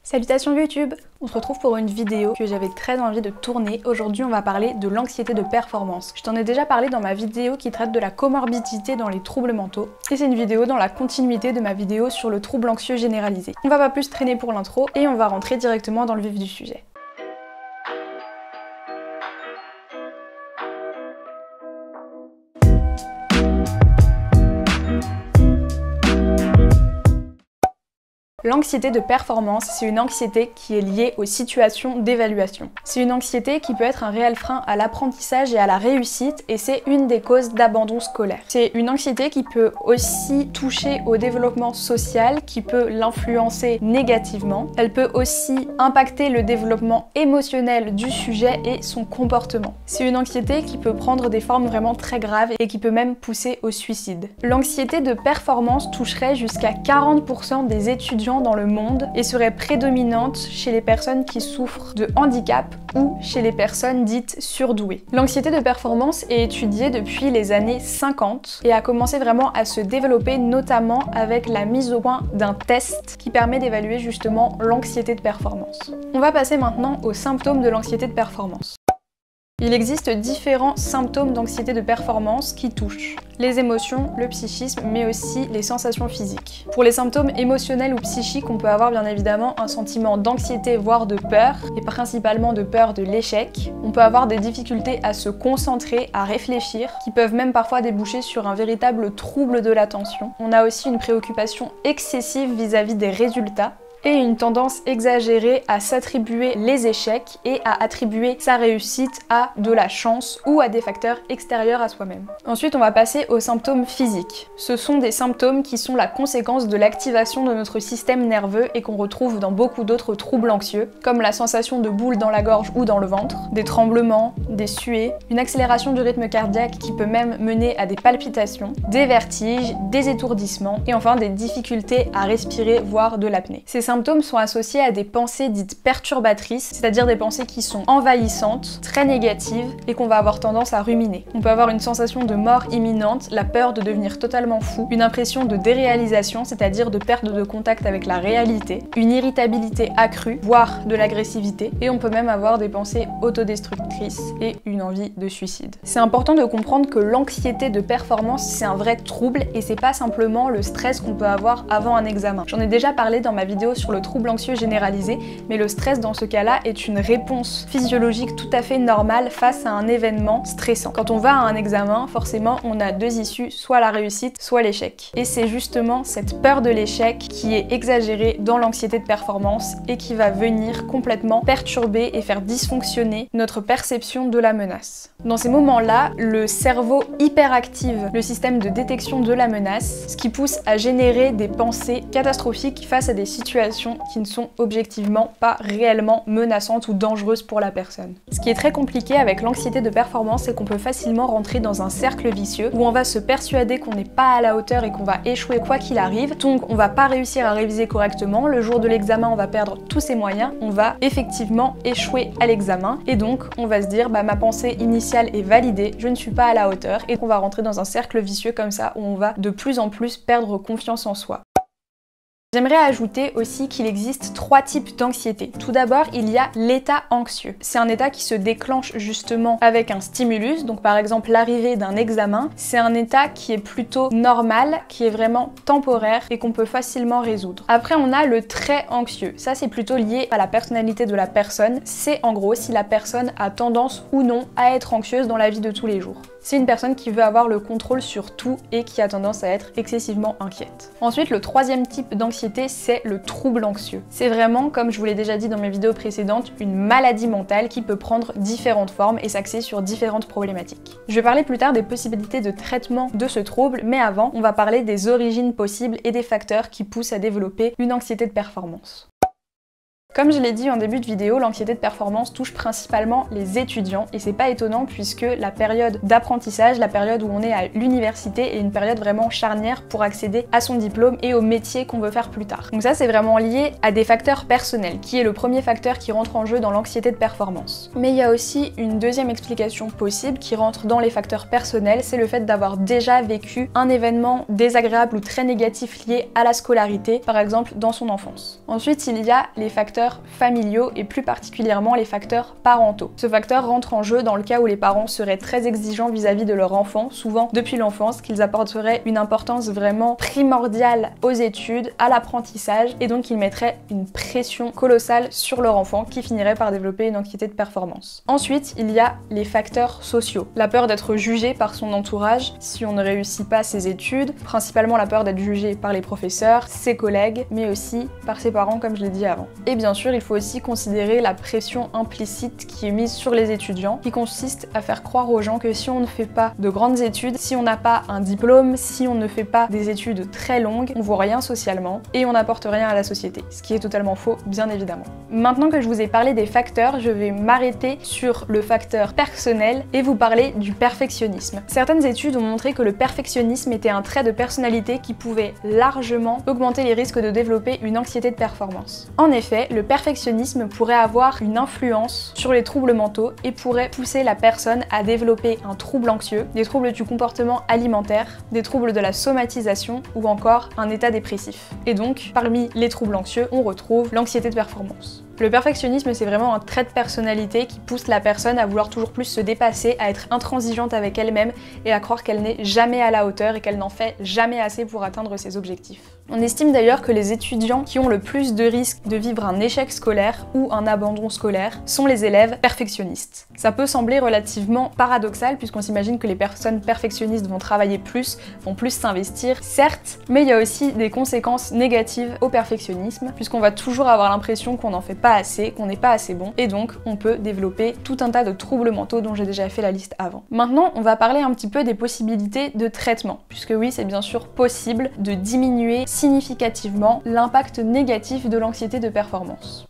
Salutations YouTube! On se retrouve pour une vidéo que j'avais très envie de tourner. Aujourd'hui, on va parler de l'anxiété de performance. Je t'en ai déjà parlé dans ma vidéo qui traite de la comorbidité dans les troubles mentaux. Et c'est une vidéo dans la continuité de ma vidéo sur le trouble anxieux généralisé. On va pas plus traîner pour l'intro et on va rentrer directement dans le vif du sujet. L'anxiété de performance, c'est une anxiété qui est liée aux situations d'évaluation. C'est une anxiété qui peut être un réel frein à l'apprentissage et à la réussite, et c'est une des causes d'abandon scolaire. C'est une anxiété qui peut aussi toucher au développement social, qui peut l'influencer négativement. Elle peut aussi impacter le développement émotionnel du sujet et son comportement. C'est une anxiété qui peut prendre des formes vraiment très graves et qui peut même pousser au suicide. L'anxiété de performance toucherait jusqu'à 40% des étudiants dans le monde et serait prédominante chez les personnes qui souffrent de handicap ou chez les personnes dites surdouées. L'anxiété de performance est étudiée depuis les années 50 et a commencé vraiment à se développer notamment avec la mise au point d'un test qui permet d'évaluer justement l'anxiété de performance. On va passer maintenant aux symptômes de l'anxiété de performance. Il existe différents symptômes d'anxiété de performance qui touchent les émotions, le psychisme, mais aussi les sensations physiques. Pour les symptômes émotionnels ou psychiques, on peut avoir bien évidemment un sentiment d'anxiété, voire de peur, et principalement de peur de l'échec. On peut avoir des difficultés à se concentrer, à réfléchir, qui peuvent même parfois déboucher sur un véritable trouble de l'attention. On a aussi une préoccupation excessive vis-à-vis des résultats, et une tendance exagérée à s'attribuer les échecs et à attribuer sa réussite à de la chance ou à des facteurs extérieurs à soi-même. Ensuite, on va passer aux symptômes physiques. Ce sont des symptômes qui sont la conséquence de l'activation de notre système nerveux et qu'on retrouve dans beaucoup d'autres troubles anxieux, comme la sensation de boule dans la gorge ou dans le ventre, des tremblements, des suées, une accélération du rythme cardiaque qui peut même mener à des palpitations, des vertiges, des étourdissements et enfin des difficultés à respirer, voire de l'apnée. Ces symptômes sont associés à des pensées dites perturbatrices, c'est-à-dire des pensées qui sont envahissantes, très négatives et qu'on va avoir tendance à ruminer. On peut avoir une sensation de mort imminente, la peur de devenir totalement fou, une impression de déréalisation, c'est-à-dire de perte de contact avec la réalité, une irritabilité accrue, voire de l'agressivité, et on peut même avoir des pensées autodestructrices et une envie de suicide. C'est important de comprendre que l'anxiété de performance, c'est un vrai trouble et c'est pas simplement le stress qu'on peut avoir avant un examen. J'en ai déjà parlé dans ma vidéo sur le trouble anxieux généralisé, mais le stress dans ce cas-là est une réponse physiologique tout à fait normale face à un événement stressant. Quand on va à un examen, forcément, on a deux issues, soit la réussite, soit l'échec. Et c'est justement cette peur de l'échec qui est exagérée dans l'anxiété de performance et qui va venir complètement perturber et faire dysfonctionner notre perception de la menace. Dans ces moments-là, le cerveau hyperactive le système de détection de la menace, ce qui pousse à générer des pensées catastrophiques face à des situations qui ne sont objectivement pas réellement menaçantes ou dangereuses pour la personne. Ce qui est très compliqué avec l'anxiété de performance, c'est qu'on peut facilement rentrer dans un cercle vicieux où on va se persuader qu'on n'est pas à la hauteur et qu'on va échouer quoi qu'il arrive, donc on va pas réussir à réviser correctement, le jour de l'examen on va perdre tous ses moyens, on va effectivement échouer à l'examen et donc on va se dire bah ma pensée initiale est validée, je ne suis pas à la hauteur et on va rentrer dans un cercle vicieux comme ça où on va de plus en plus perdre confiance en soi. J'aimerais ajouter aussi qu'il existe trois types d'anxiété. Tout d'abord, il y a l'état anxieux. C'est un état qui se déclenche justement avec un stimulus, donc par exemple l'arrivée d'un examen. C'est un état qui est plutôt normal, qui est vraiment temporaire et qu'on peut facilement résoudre. Après, on a le très anxieux. Ça, c'est plutôt lié à la personnalité de la personne. C'est en gros si la personne a tendance ou non à être anxieuse dans la vie de tous les jours. C'est une personne qui veut avoir le contrôle sur tout et qui a tendance à être excessivement inquiète. Ensuite, le troisième type d'anxiété, c'est le trouble anxieux. C'est vraiment, comme je vous l'ai déjà dit dans mes vidéos précédentes, une maladie mentale qui peut prendre différentes formes et s'axer sur différentes problématiques. Je vais parler plus tard des possibilités de traitement de ce trouble, mais avant, on va parler des origines possibles et des facteurs qui poussent à développer une anxiété de performance. Comme je l'ai dit en début de vidéo, l'anxiété de performance touche principalement les étudiants et c'est pas étonnant puisque la période d'apprentissage, la période où on est à l'université est une période vraiment charnière pour accéder à son diplôme et au métier qu'on veut faire plus tard. Donc ça c'est vraiment lié à des facteurs personnels, qui est le premier facteur qui rentre en jeu dans l'anxiété de performance. Mais il y a aussi une deuxième explication possible qui rentre dans les facteurs personnels, c'est le fait d'avoir déjà vécu un événement désagréable ou très négatif lié à la scolarité, par exemple dans son enfance. Ensuite, il y a les facteurs familiaux et plus particulièrement les facteurs parentaux. Ce facteur rentre en jeu dans le cas où les parents seraient très exigeants vis-à-vis de leur enfant, souvent depuis l'enfance, qu'ils apporteraient une importance vraiment primordiale aux études, à l'apprentissage, et donc ils mettraient une pression colossale sur leur enfant qui finirait par développer une anxiété de performance. Ensuite, il y a les facteurs sociaux. La peur d'être jugé par son entourage si on ne réussit pas ses études, principalement la peur d'être jugé par les professeurs, ses collègues, mais aussi par ses parents comme je l'ai dit avant. Et bien sûr, il faut aussi considérer la pression implicite qui est mise sur les étudiants, qui consiste à faire croire aux gens que si on ne fait pas de grandes études, si on n'a pas un diplôme, si on ne fait pas des études très longues, on vaut rien socialement et on n'apporte rien à la société, ce qui est totalement faux, bien évidemment. Maintenant que je vous ai parlé des facteurs, je vais m'arrêter sur le facteur personnel et vous parler du perfectionnisme. Certaines études ont montré que le perfectionnisme était un trait de personnalité qui pouvait largement augmenter les risques de développer une anxiété de performance. En effet, le perfectionnisme pourrait avoir une influence sur les troubles mentaux et pourrait pousser la personne à développer un trouble anxieux, des troubles du comportement alimentaire, des troubles de la somatisation ou encore un état dépressif. Et donc, parmi les troubles anxieux, on retrouve l'anxiété de performance. Le perfectionnisme, c'est vraiment un trait de personnalité qui pousse la personne à vouloir toujours plus se dépasser, à être intransigeante avec elle-même et à croire qu'elle n'est jamais à la hauteur et qu'elle n'en fait jamais assez pour atteindre ses objectifs. On estime d'ailleurs que les étudiants qui ont le plus de risques de vivre un échec scolaire ou un abandon scolaire sont les élèves perfectionnistes. Ça peut sembler relativement paradoxal puisqu'on s'imagine que les personnes perfectionnistes vont travailler plus, vont plus s'investir, certes, mais il y a aussi des conséquences négatives au perfectionnisme puisqu'on va toujours avoir l'impression qu'on n'en fait pas assez, qu'on n'est pas assez bon et donc on peut développer tout un tas de troubles mentaux dont j'ai déjà fait la liste avant. Maintenant, on va parler un petit peu des possibilités de traitement puisque oui, c'est bien sûr possible de diminuer significativement l'impact négatif de l'anxiété de performance.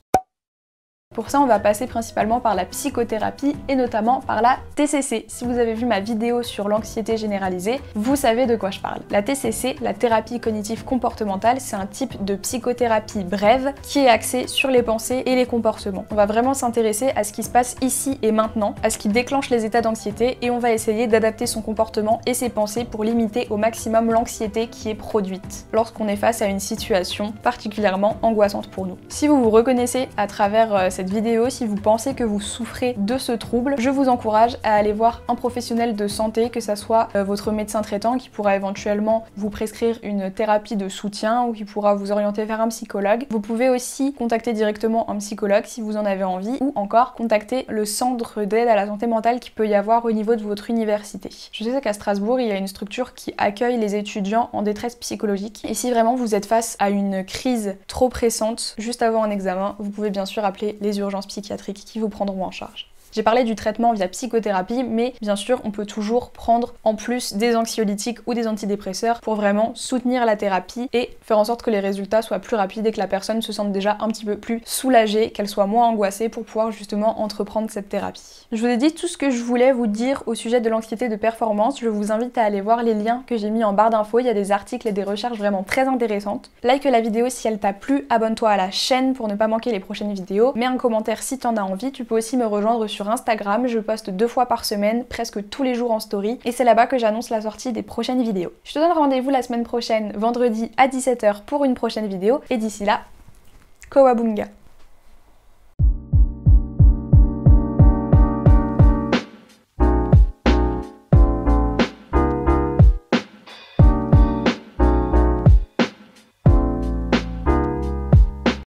Pour ça, on va passer principalement par la psychothérapie et notamment par la TCC. Si vous avez vu ma vidéo sur l'anxiété généralisée, vous savez de quoi je parle. La TCC, la thérapie cognitive comportementale, c'est un type de psychothérapie brève qui est axée sur les pensées et les comportements. On va vraiment s'intéresser à ce qui se passe ici et maintenant, à ce qui déclenche les états d'anxiété et on va essayer d'adapter son comportement et ses pensées pour limiter au maximum l'anxiété qui est produite lorsqu'on est face à une situation particulièrement angoissante pour nous. Si vous vous reconnaissez à travers cette vidéo, si vous pensez que vous souffrez de ce trouble, je vous encourage à aller voir un professionnel de santé, que ça soit votre médecin traitant qui pourra éventuellement vous prescrire une thérapie de soutien ou qui pourra vous orienter vers un psychologue. Vous pouvez aussi contacter directement un psychologue si vous en avez envie ou encore contacter le centre d'aide à la santé mentale qui peut y avoir au niveau de votre université. Je sais qu'à Strasbourg, il y a une structure qui accueille les étudiants en détresse psychologique et si vraiment vous êtes face à une crise trop pressante juste avant un examen, vous pouvez bien sûr appeler les urgences psychiatriques qui vous prendront en charge. J'ai parlé du traitement via psychothérapie, mais bien sûr, on peut toujours prendre en plus des anxiolytiques ou des antidépresseurs pour vraiment soutenir la thérapie et faire en sorte que les résultats soient plus rapides et que la personne se sente déjà un petit peu plus soulagée, qu'elle soit moins angoissée pour pouvoir justement entreprendre cette thérapie. Je vous ai dit tout ce que je voulais vous dire au sujet de l'anxiété de performance. Je vous invite à aller voir les liens que j'ai mis en barre d'infos. Il y a des articles et des recherches vraiment très intéressantes. Like la vidéo si elle t'a plu, abonne-toi à la chaîne pour ne pas manquer les prochaines vidéos. Mets un commentaire si t'en as envie. Tu peux aussi me rejoindre sur Instagram, je poste 2 fois par semaine, presque tous les jours en story, et c'est là-bas que j'annonce la sortie des prochaines vidéos. Je te donne rendez-vous la semaine prochaine, vendredi à 17h pour une prochaine vidéo, et d'ici là, Kowabunga!